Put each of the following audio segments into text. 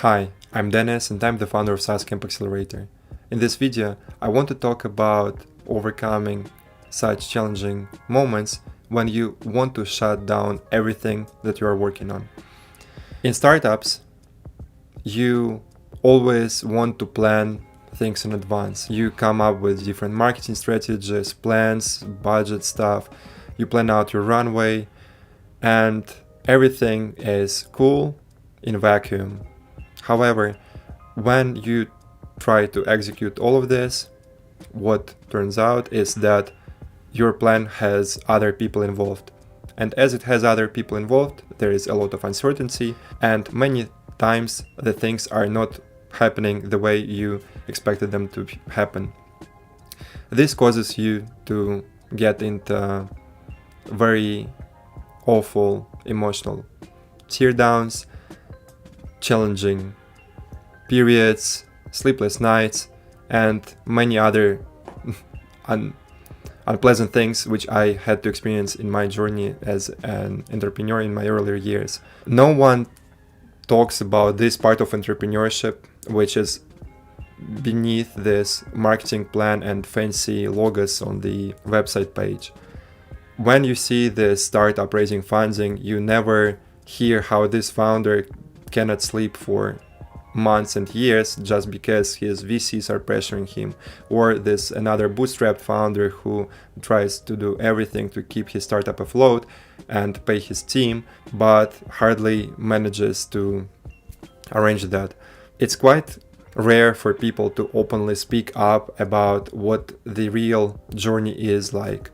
Hi, I'm Dennis and I'm the founder of SaaS Camp Accelerator. In this video, I want to talk about overcoming such challenging moments when you want to shut down everything that you are working on. In startups, you always want to plan things in advance. You come up with different marketing strategies, plans, budget stuff. You plan out your runway and everything is cool in vacuum. However, when you try to execute all of this, what turns out is that your plan has other people involved. And as it has other people involved, there is a lot of uncertainty, and many times the things are not happening the way you expected them to happen. This causes you to get into very awful emotional teardowns, challenging periods, sleepless nights, and many other unpleasant things which I had to experience in my journey as an entrepreneur in my earlier years. No one talks about this part of entrepreneurship, which is beneath this marketing plan and fancy logos on the website page. When you see the startup raising funding, you never hear how this founder cannot sleep for months and years just because his VCs are pressuring him, or this another bootstrapped founder who tries to do everything to keep his startup afloat and pay his team, but hardly manages to arrange that. It's quite rare for people to openly speak up about what the real journey is like.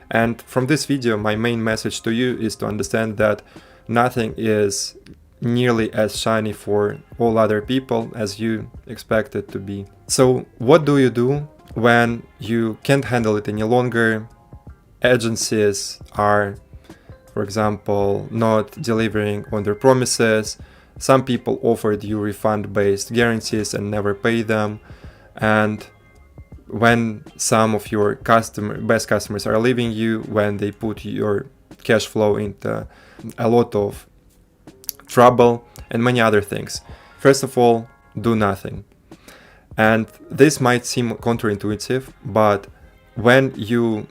And from this video, my main message to you is to understand that nothing is nearly as shiny for all other people as you expect it to be. So what do you do when you can't handle it any longer? Agencies are, for example, not delivering on their promises. Some people offered you refund-based guarantees and never pay them. And when some of your best customers are leaving you, when they put your cash flow into a lot of trouble and many other things. First of all, do nothing. And this might seem counterintuitive, but when you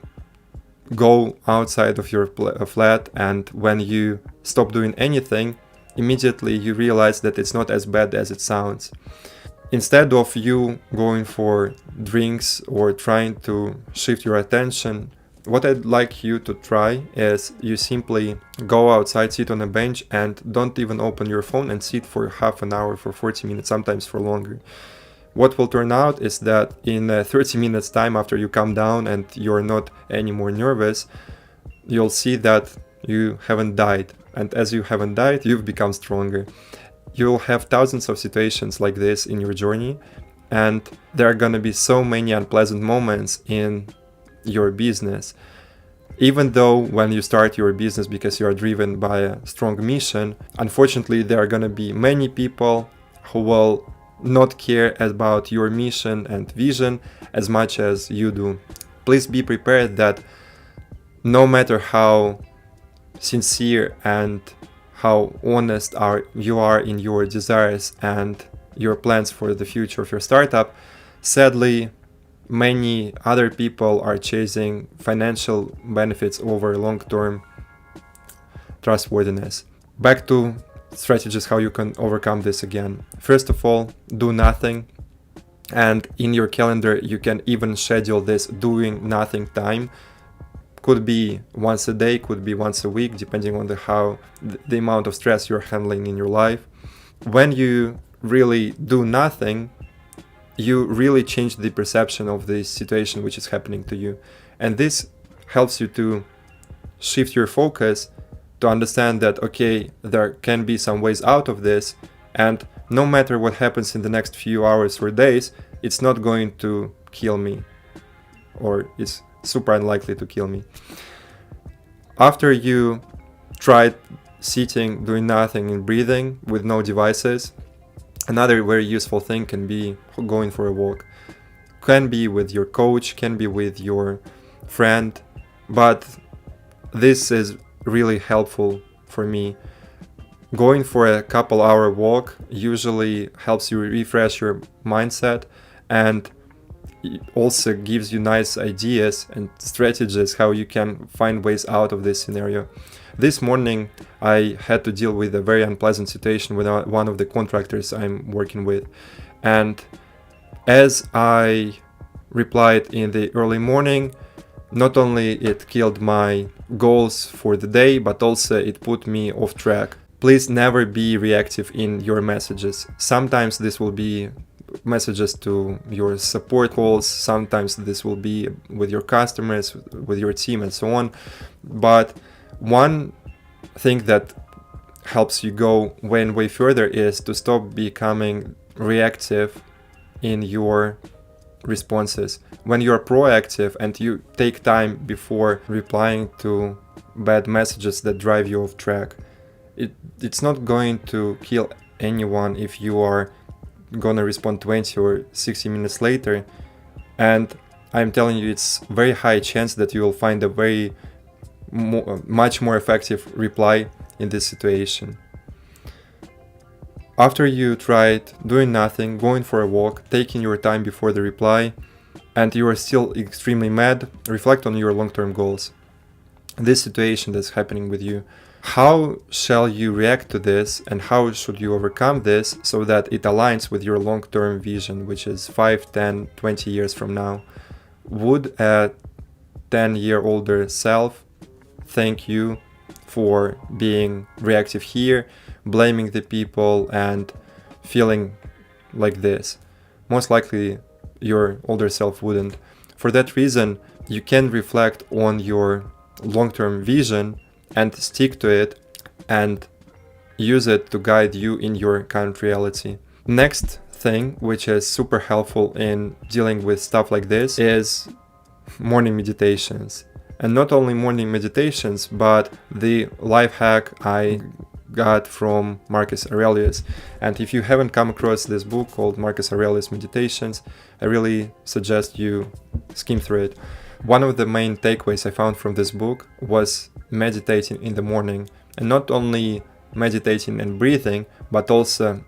go outside of your flat and when you stop doing anything, immediately you realize that it's not as bad as it sounds. Instead of you going for drinks or trying to shift your attention, what I'd like you to try is you simply go outside, sit on a bench, and don't even open your phone and sit for half an hour, for 40 minutes, sometimes for longer. What will turn out is that in 30 minutes time after you calm down and you're not anymore nervous, you'll see that you haven't died. And as you haven't died, you've become stronger. You'll have thousands of situations like this in your journey, and there are gonna be so many unpleasant moments in your business. Even though when you start your business because you are driven by a strong mission, unfortunately there are going to be many people who will not care about your mission and vision as much as you do. Please be prepared that no matter how sincere and how honest you are in your desires and your plans for the future of your startup, sadly many other people are chasing financial benefits over long-term trustworthiness. Back to strategies how you can overcome this again. First of all, do nothing. And in your calendar, you can even schedule this doing nothing time. Could be once a day, could be once a week, depending on the amount of stress you're handling in your life. When you really do nothing, you really change the perception of the situation which is happening to you. And this helps you to shift your focus to understand that, okay, there can be some ways out of this, and no matter what happens in the next few hours or days, it's not going to kill me, or it's super unlikely to kill me. After you tried sitting, doing nothing, and breathing with no devices, another very useful thing can be going for a walk. Can be with your coach, can be with your friend, but this is really helpful for me. Going for a couple-hour walk usually helps you refresh your mindset, and it also gives you nice ideas and strategies how you can find ways out of this scenario. This morning I had to deal with a very unpleasant situation with one of the contractors I'm working with, and as I replied in the early morning, not only it killed my goals for the day, but also it put me off track. Please never be reactive in your messages. Sometimes this will be messages to your support calls, sometimes this will be with your customers, with your team, and so on. But one thing that helps you go way further is to stop becoming reactive in your responses. When you're proactive and you take time before replying to bad messages that drive you off track, it's not going to kill anyone if you are gonna respond 20 or 60 minutes later. And I'm telling you, it's very high chance that you will find a much more effective reply in this situation. After you tried doing nothing, going for a walk, taking your time before the reply, and you are still extremely mad, reflect on your long-term goals. This situation that's happening with you, how shall you react to this, and how should you overcome this so that it aligns with your long-term vision, which is 5, 10, 20 years from now? Would a 10-year-older self thank you for being reactive here, blaming the people and feeling like this? Most likely your older self wouldn't. For that reason, you can reflect on your long-term vision and stick to it and use it to guide you in your current reality. Next thing, which is super helpful in dealing with stuff like this, is morning meditations. And not only morning meditations, but the life hack I got from Marcus Aurelius. And if you haven't come across this book called Marcus Aurelius Meditations, I really suggest you skim through it. One of the main takeaways I found from this book was meditating in the morning, and not only meditating and breathing, but also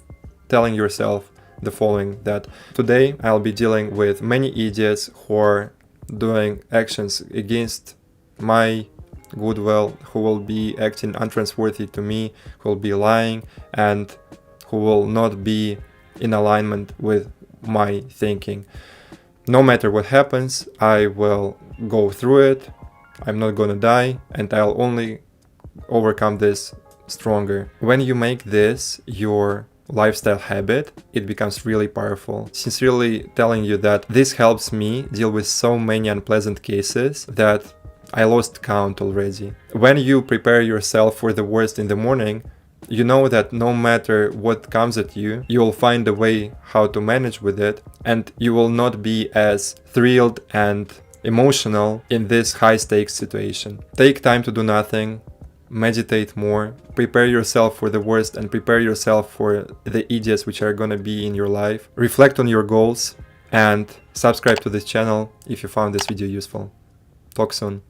telling yourself the following: that today I'll be dealing with many idiots who are doing actions against my goodwill, who will be acting untrustworthy to me, who will be lying, and who will not be in alignment with my thinking. No matter what happens, I will go through it, I'm not gonna die, and I'll only overcome this stronger. When you make this your lifestyle habit, it becomes really powerful. Sincerely telling you that this helps me deal with so many unpleasant cases that I lost count already. When you prepare yourself for the worst in the morning, you know that no matter what comes at you, you will find a way how to manage with it, and you will not be as thrilled and emotional in this high-stakes situation. Take time to do nothing, meditate more, prepare yourself for the worst and prepare yourself for the idiots which are gonna be in your life. Reflect on your goals and subscribe to this channel if you found this video useful. Talk soon.